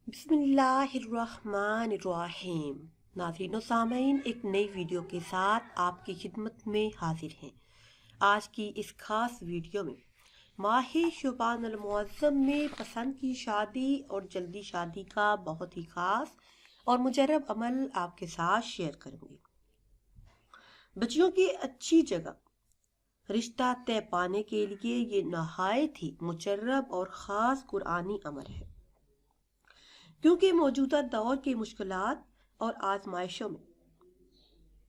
بسم اللہ الرحمن الرحیم۔ ناظرین و سامعین، ایک نئی ویڈیو کے ساتھ آپ کی خدمت میں حاضر ہیں۔ آج کی اس خاص ویڈیو میں ماہ شعبان المعظم میں پسند کی شادی اور جلدی شادی کا بہت ہی خاص اور مجرب عمل آپ کے ساتھ شیئر کروں گی۔ بچیوں کی اچھی جگہ رشتہ طے پانے کے لیے یہ نہایت ہی مجرب اور خاص قرآنی عمل ہے، کیونکہ موجودہ دور کی مشکلات اور آزمائشوں میں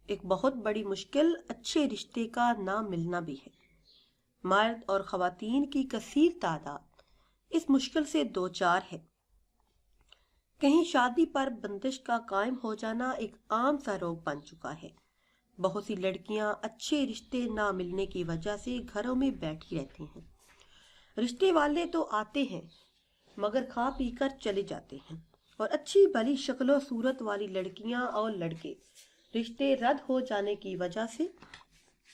ایک بہت بڑی مشکل اچھے رشتے کا نہ ملنا بھی ہے۔ مرد اور خواتین کی کثیر تعداد اس مشکل سے دوچار ہے۔ کہیں شادی پر بندش کا قائم ہو جانا ایک عام سا روگ بن چکا ہے۔ بہت سی لڑکیاں اچھے رشتے نہ ملنے کی وجہ سے گھروں میں بیٹھی رہتی ہیں۔ رشتے والے تو آتے ہیں مگر کھا پی کر چلے جاتے ہیں، اور اچھی بھلی شکل و صورت والی لڑکیاں اور لڑکے رشتے رد ہو جانے کی وجہ سے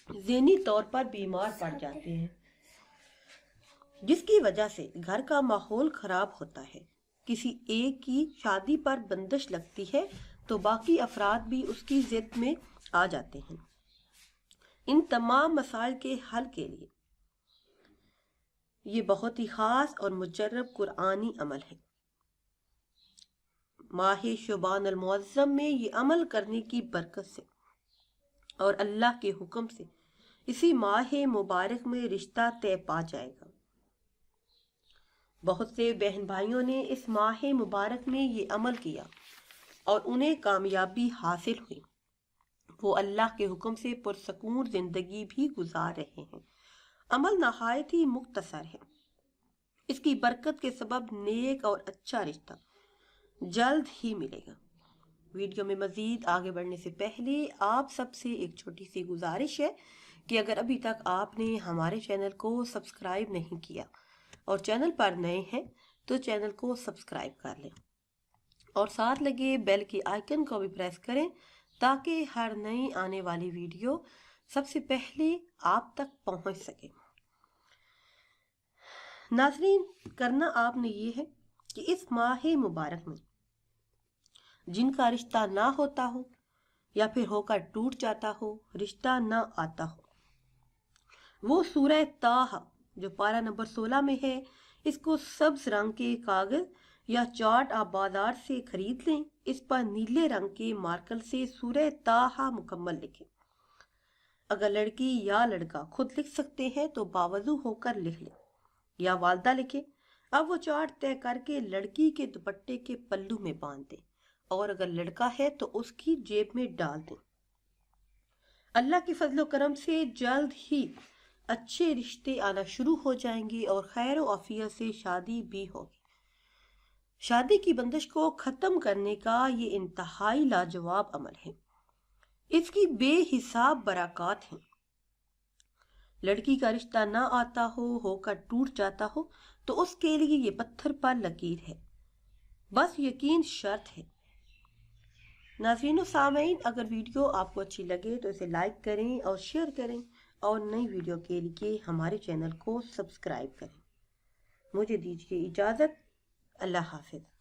ذہنی طور پر بیمار پڑ جاتے ہیں، جس کی وجہ سے گھر کا ماحول خراب ہوتا ہے۔ کسی ایک کی شادی پر بندش لگتی ہے تو باقی افراد بھی اس کی ضد میں آ جاتے ہیں۔ ان تمام مسائل کے حل کے لیے یہ بہت ہی خاص اور مجرب قرآنی عمل ہے۔ ماہ شعبان المعظم میں یہ عمل کرنے کی برکت سے اور اللہ کے حکم سے اسی ماہ مبارک میں رشتہ طے پا جائے گا۔ بہت سے بہن بھائیوں نے اس ماہ مبارک میں یہ عمل کیا اور انہیں کامیابی حاصل ہوئی۔ وہ اللہ کے حکم سے پرسکون زندگی بھی گزار رہے ہیں۔ عمل نہایت ہی مختصر ہے۔ اس کی برکت کے سبب نیک اور اچھا رشتہ جلد ہی ملے گا۔ ویڈیو میں مزید آگے بڑھنے سے پہلے آپ سب سے ایک چھوٹی سی گزارش ہے کہ اگر ابھی تک آپ نے ہمارے چینل کو سبسکرائب نہیں کیا اور چینل پر نئے ہیں تو چینل کو سبسکرائب کر لیں اور ساتھ لگے بیل کی آئیکن کو بھی پریس کریں تاکہ ہر نئی آنے والی ویڈیو سب سے پہلے آپ تک پہنچ سکے۔ ناظرین، کرنا آپ نے یہ ہے کہ اس ماہ مبارک میں جن کا رشتہ نہ ہوتا ہو یا پھر ہو کر ٹوٹ جاتا ہو، رشتہ نہ آتا ہو، وہ سورہ طٰہٰ جو پارہ نمبر 16 میں ہے، اس کو سبز رنگ کے کاغذ یا چارٹ آپ بازار سے خرید لیں۔ اس پر نیلے رنگ کے مارکر سے سورہ طٰہٰ مکمل لکھیں۔ اگر لڑکی یا لڑکا خود لکھ سکتے ہیں تو باوضو ہو کر لکھ لیں یا والدہ لکھیں۔ اب وہ چارٹ طے کر کے لڑکی کے دوپٹے کے پلو میں باندھ دیں اور اگر لڑکا ہے تو اس کی جیب میں ڈال دیں۔ اللہ کے فضل و کرم سے جلد ہی اچھے رشتے آنا شروع ہو جائیں گے اور خیر و عافیت سے شادی بھی ہوگی۔ شادی کی بندش کو ختم کرنے کا یہ انتہائی لاجواب عمل ہے۔ اس کی بے حساب برکات ہیں۔ لڑکی کا رشتہ نہ آتا ہو کر ٹوٹ جاتا ہو تو اس کے لیے یہ پتھر پر لکیر ہے، بس یقین شرط ہے۔ ناظرین و سامعین، اگر ویڈیو آپ کو اچھی لگے تو اسے لائک کریں اور شیئر کریں اور نئی ویڈیو کے لیے ہمارے چینل کو سبسکرائب کریں۔ مجھے دیجیے اجازت۔ اللہ حافظ۔